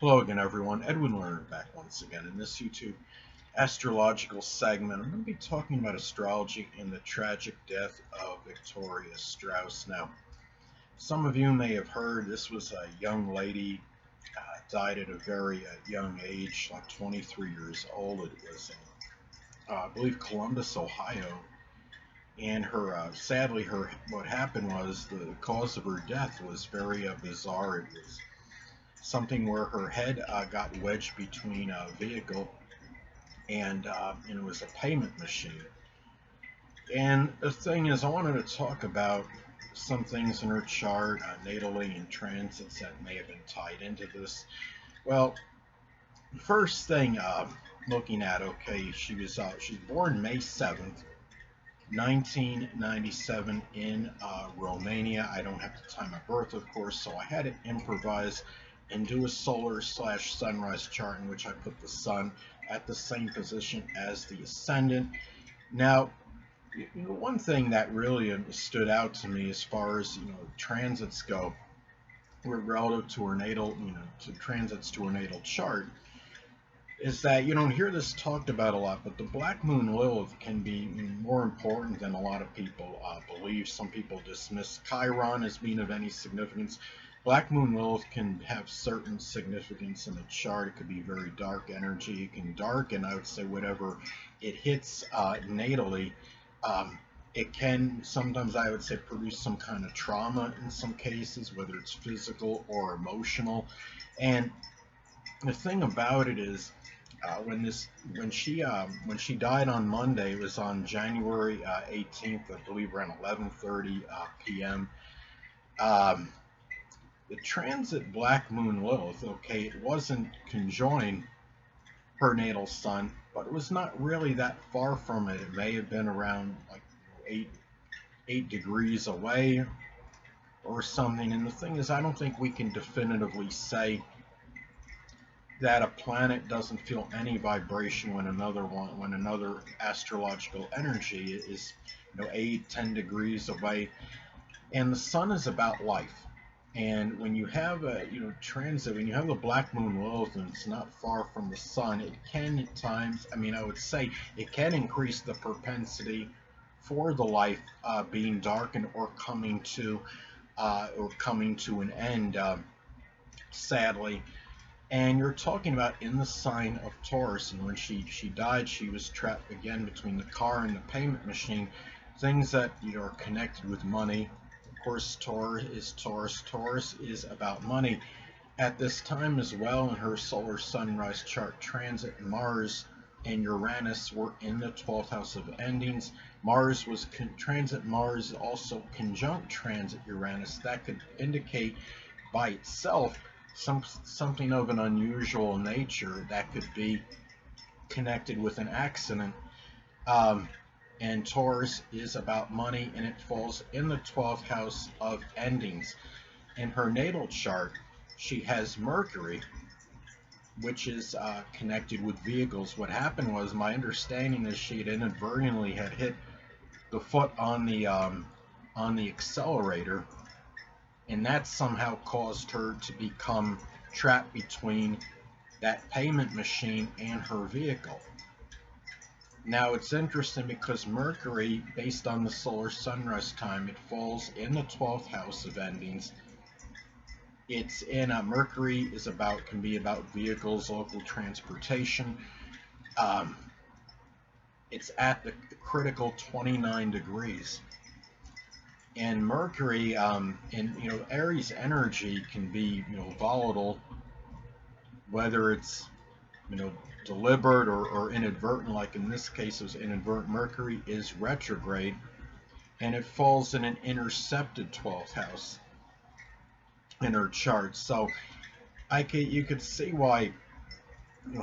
Hello again, everyone. Edwin Learnard back once again in this YouTube astrological segment. I'm going to be talking about astrology and the tragic death of Victoria Strauss. Now, some of you may have heard this was a young lady, died at a very young age, like 23 years old. It was in, I believe, Columbus, Ohio. And sadly, what happened was the cause of her death was very bizarre. It was something where her head got wedged between a vehicle and it was a payment machine. And the thing is, I wanted to talk about some things in her chart, natally and transits that may have been tied into this. Well, first thing, looking at, okay, she's born May 7th, 1997 in Romania. I don't have the time of birth, of course, so I had to improvise and do a solar/sunrise chart in which I put the sun at the same position as the ascendant. Now, one thing that really stood out to me as far as transits go, were relative to her natal, to transits to her natal chart, is that you don't hear this talked about a lot, but the Black Moon Lilith can be more important than a lot of people believe. Some people dismiss Chiron as being of any significance. Black Moon Lilith can have certain significance in the chart. It could be very dark energy. It can darken, I would say, whatever it hits natally. It can sometimes, I would say, produce some kind of trauma in some cases, whether it's physical or emotional. And the thing about it is, when she died on Monday, it was on January 18th, I believe, around 11:30 p.m. Um, the transit Black Moon Lilith, okay, it wasn't conjoined her natal sun, but it was not really that far from it. It may have been around like eight degrees away or something. And the thing is, I don't think we can definitively say that a planet doesn't feel any vibration when another astrological energy is 8-10 degrees away. And the sun is about life. And when you have a transit, when you have the Black Moon Lilith and it's not far from the sun, it can at times, I would say it can increase the propensity for the life being darkened or coming to an end, sadly. And you're talking about in the sign of Taurus, and when she died, she was trapped again between the car and the payment machine, things that are connected with money. Of course, Taurus is Taurus. Taurus is about money. At this time as well, in her solar sunrise chart, transit Mars and Uranus were in the 12th house of endings. Mars was transit Mars, also conjunct transit Uranus. That could indicate by itself something of an unusual nature that could be connected with an accident. Um, and Taurus is about money, and it falls in the 12th house of endings. In her natal chart, she has Mercury, which is connected with vehicles. What happened was, my understanding is she had inadvertently had hit the foot on the accelerator, and that somehow caused her to become trapped between that payment machine and her vehicle. Now it's interesting because Mercury, based on the solar sunrise time, it falls in the 12th house of endings. It's in Mercury is about can be about vehicles, local transportation. Um, it's at the critical 29 degrees. And Mercury, and Aries energy can be volatile, whether it's you know deliberate or inadvertent. Like in this case, it was inadvertent. Mercury is retrograde, and it falls in an intercepted 12th house in her chart. So you could see why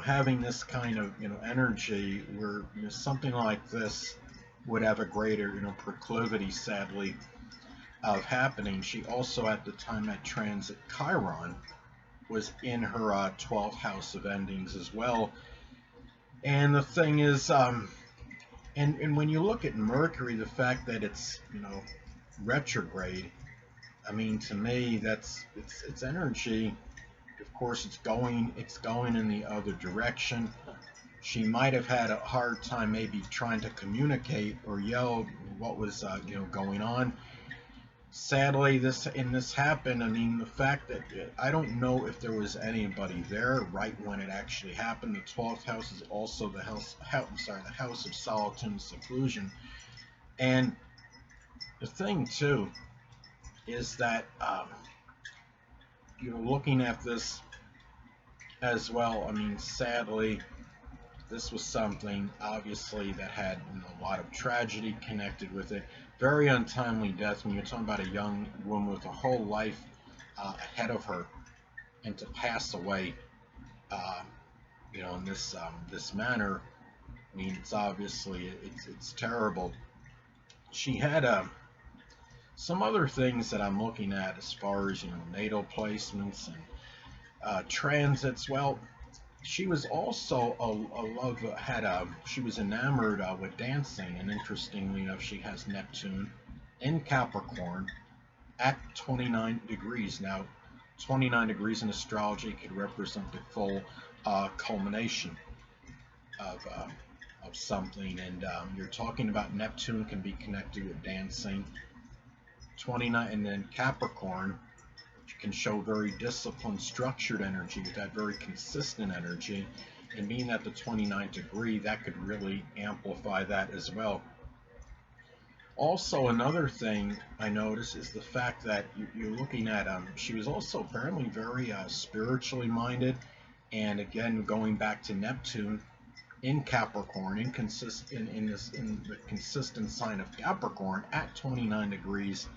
having this kind of energy where something like this would have a greater proclivity, sadly, of happening. She also, at the time that transit Chiron, was in her 12th house of endings as well. And the thing is, and when you look at Mercury, the fact that it's retrograde, to me, that's it's energy. Of course, it's going in the other direction. She might have had a hard time maybe trying to communicate or yell what was going on. Sadly, this happened. I mean, the fact that I don't know if there was anybody there right when it actually happened. The 12th house is also the house of solitude and seclusion. And the thing too is that looking at this as well. I mean, sadly, this was something obviously that had a lot of tragedy connected with it. Very untimely death when you're talking about a young woman with a whole life ahead of her, and to pass away, uh, in this manner. I mean, it's terrible. She had some other things that I'm looking at as far as natal placements and transits. Well, she was also a love had a she was enamored with dancing, and interestingly enough, she has Neptune in Capricorn at 29 degrees. Now, 29 degrees in astrology could represent the full culmination of something, and you're talking about Neptune can be connected with dancing. 29, and then Capricorn can show very disciplined, structured energy with that very consistent energy. And being at the 29th degree, that could really amplify that as well. Also, another thing I notice is the fact that you're looking at, she was also apparently very spiritually minded. And again, going back to Neptune in Capricorn, in the consistent sign of Capricorn at 29 degrees,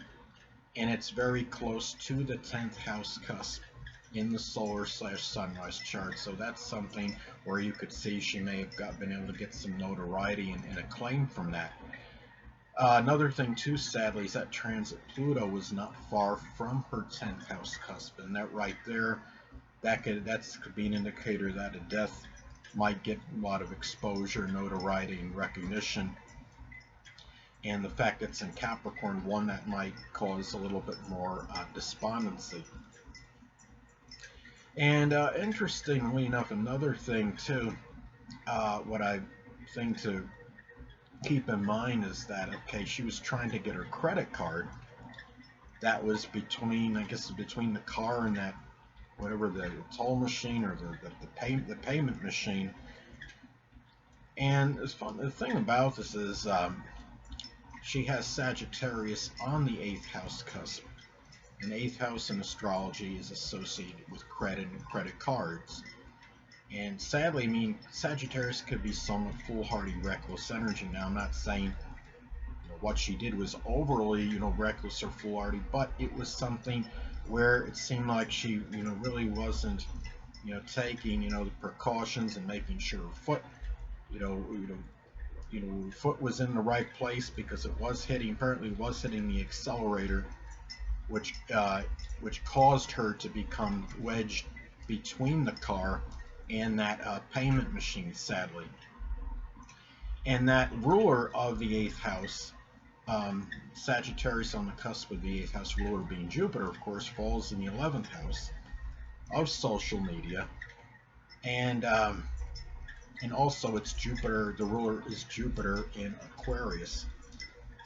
and it's very close to the 10th house cusp in the solar/sunrise chart. So that's something where you could see she may have been able to get some notoriety and acclaim from that. Another thing too, sadly, is that transit Pluto was not far from her 10th house cusp, and that right there, that could be an indicator that a death might get a lot of exposure, notoriety, and recognition. And the fact that it's in Capricorn, one that might cause a little bit more despondency. And interestingly enough, another thing too, what I think to keep in mind is that, okay, she was trying to get her credit card. That was between, I guess, between the car and that, whatever, the toll machine or the payment machine. And it's fun. The thing about this is, she has Sagittarius on the 8th house cusp. And 8th house in astrology is associated with credit and credit cards. And sadly, I mean, Sagittarius could be somewhat foolhardy, reckless energy. Now, I'm not saying what she did was overly, reckless or foolhardy, but it was something where it seemed like she, really wasn't, taking, the precautions and making sure her foot, foot was in the right place, because it was apparently hitting the accelerator, which caused her to become wedged between the car and that payment machine, sadly. And that ruler of the 8th house, Sagittarius on the cusp of the 8th house, ruler being Jupiter, of course, falls in the 11th house of social media, and also it's Jupiter. The ruler is Jupiter in Aquarius,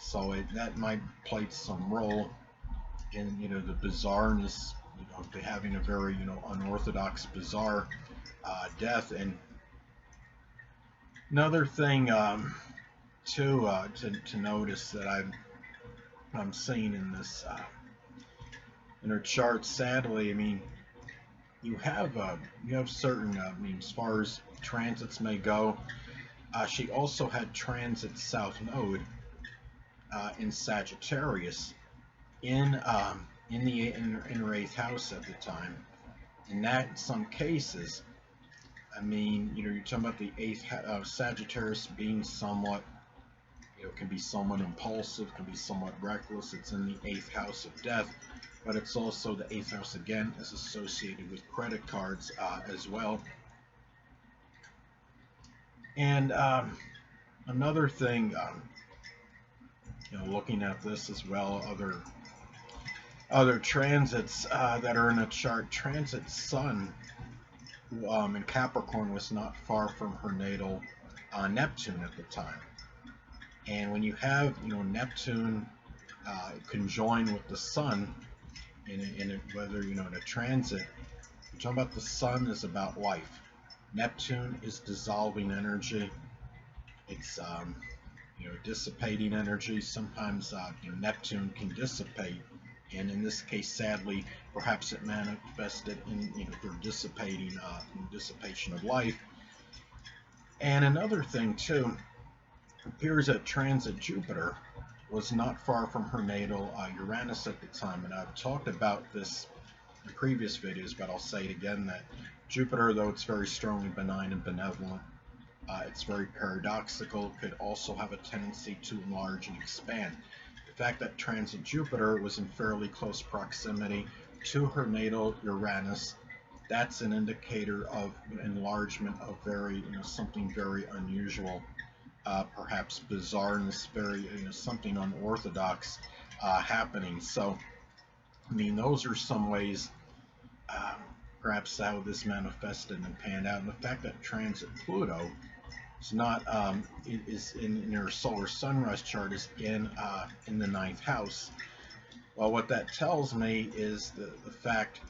so that might play some role in the bizarreness, having a very unorthodox, bizarre death. And another thing to notice that I'm seeing in this in her chart, sadly, I mean, you have certain, I mean, as far as transits may go, she also had transit South Node in Sagittarius in her 8th house at the time. And that, in some cases, I mean, you're talking about the 8th Sagittarius being somewhat, can be somewhat impulsive, can be somewhat reckless. It's in the 8th house of death, but it's also the 8th house, again, is associated with credit cards as well. And another thing, looking at this as well, other other transits that are in a chart. Transit Sun in Capricorn was not far from her natal Neptune at the time. And when you have, Neptune conjoined with the Sun whether, in a transit, you're talking about the Sun is about life. Neptune is dissolving energy. It's dissipating energy. Sometimes Neptune can dissipate, and in this case, sadly, perhaps it manifested in their dissipation of life. And another thing too, it appears that transit Jupiter was not far from her natal Uranus at the time, and I've talked about this in previous videos, but I'll say it again that Jupiter, though it's very strongly benign and benevolent, it's very paradoxical, could also have a tendency to enlarge and expand. The fact that transit Jupiter was in fairly close proximity to her natal Uranus, that's an indicator of enlargement of something very unusual, perhaps bizarreness, very something unorthodox happening. So, I mean, those are some ways, perhaps how this manifested and panned out. And the fact that transit Pluto is not is in your solar sunrise chart is in the ninth house. Well, what that tells me is the fact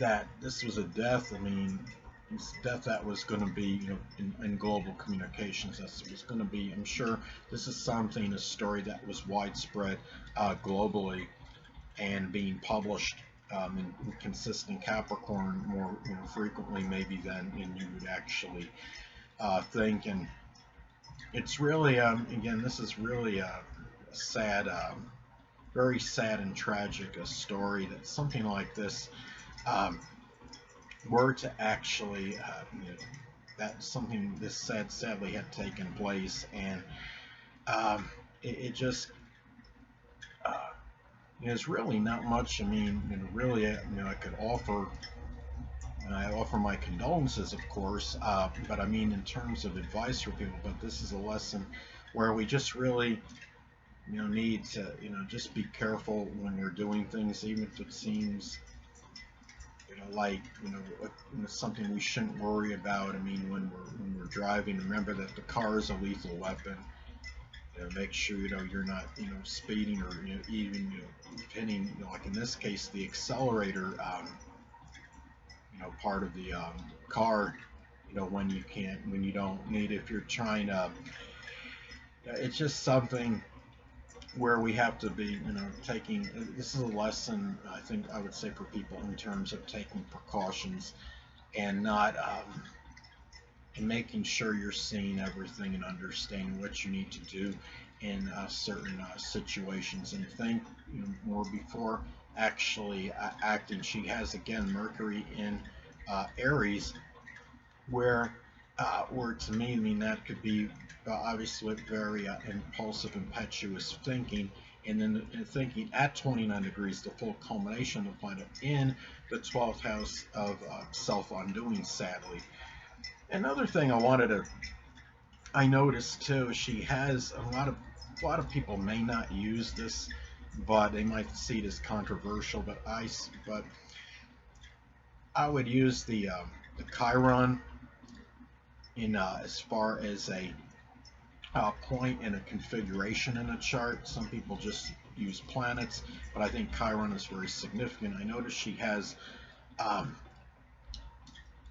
that this was a death. I mean, it's death that was going to be in global communications. That was going to be. I'm sure this is a story that was widespread globally and being published in consistent Capricorn more frequently maybe than you would actually think. And it's really again, this is really a sad, very sad and tragic story that something like this were to actually that something this sadly had taken place. And it just there's really not much. I mean, really, I could offer. I offer my condolences, of course, but I mean, in terms of advice for people. But this is a lesson where we just really, need to, just be careful when we're doing things, even if it seems, like, something we shouldn't worry about. I mean, when we're driving, remember that the car is a lethal weapon. Make sure you're not speeding or even hitting like in this case the accelerator part of the car when you don't need it. If you're trying to it's just something where we have to be taking this is a lesson I think I would say for people in terms of taking precautions and not and making sure you're seeing everything and understanding what you need to do in certain situations, and think more before actually acting. She has again Mercury in Aries, where to me, I mean that could be obviously very impulsive, impetuous thinking, and then thinking at 29 degrees, the full culmination of the planet in the 12th house of self-undoing, sadly. Another thing I noticed too, she has a lot of people may not use this, but they might see it as controversial. But I would use the Chiron in as far as a point in a configuration in a chart. Some people just use planets, but I think Chiron is very significant. I noticed she has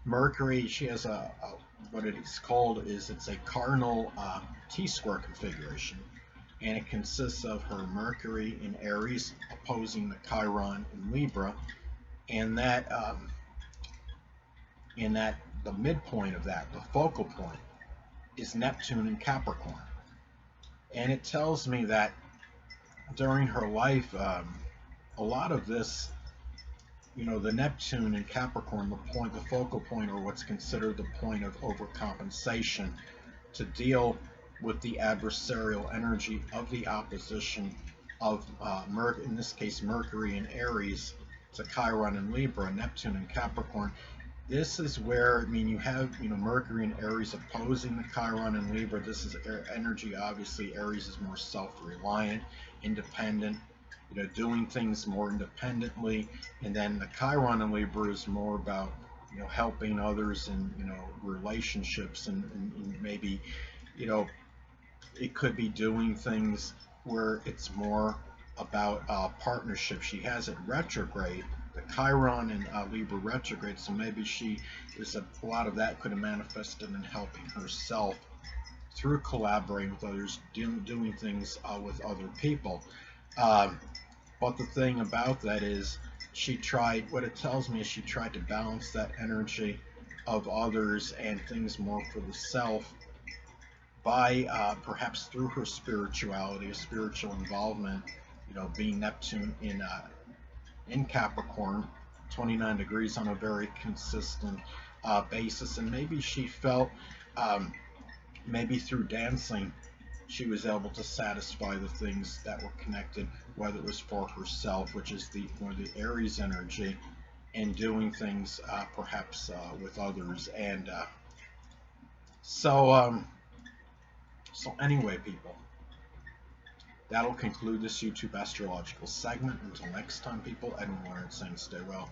Mercury. She has what it is called is it's a cardinal T-square configuration, and it consists of her Mercury in Aries opposing the Chiron in Libra, and that the midpoint of that, the focal point, is Neptune in Capricorn. And it tells me that during her life, a lot of this, the Neptune in Capricorn, the focal point, or what's considered the point of overcompensation to deal with the adversarial energy of the opposition of, in this case, Mercury in Aries to Chiron in Libra, Neptune in Capricorn. This is where, I mean, you have, Mercury and Aries opposing the Chiron and Libra. This is energy, obviously. Aries is more self-reliant, independent, doing things more independently. And then the Chiron in Libra is more about helping others in relationships, and maybe you know it could be doing things where it's more about partnership. She has it retrograde, the Chiron in Libra retrograde, so maybe there's a lot of that could have manifested in helping herself through collaborating with others, doing things with other people. Um, but the thing about that is, what it tells me is she tried to balance that energy of others and things more for the self by perhaps through her spirituality, a spiritual involvement, being Neptune in Capricorn, 29 degrees on a very consistent basis. And maybe she felt, um, maybe through dancing, she was able to satisfy the things that were connected, whether it was for herself, which is the Aries energy, and doing things perhaps with others. And so, so anyway, people, that'll conclude this YouTube astrological segment. Until next time, people, Edwin Learnard saying stay well.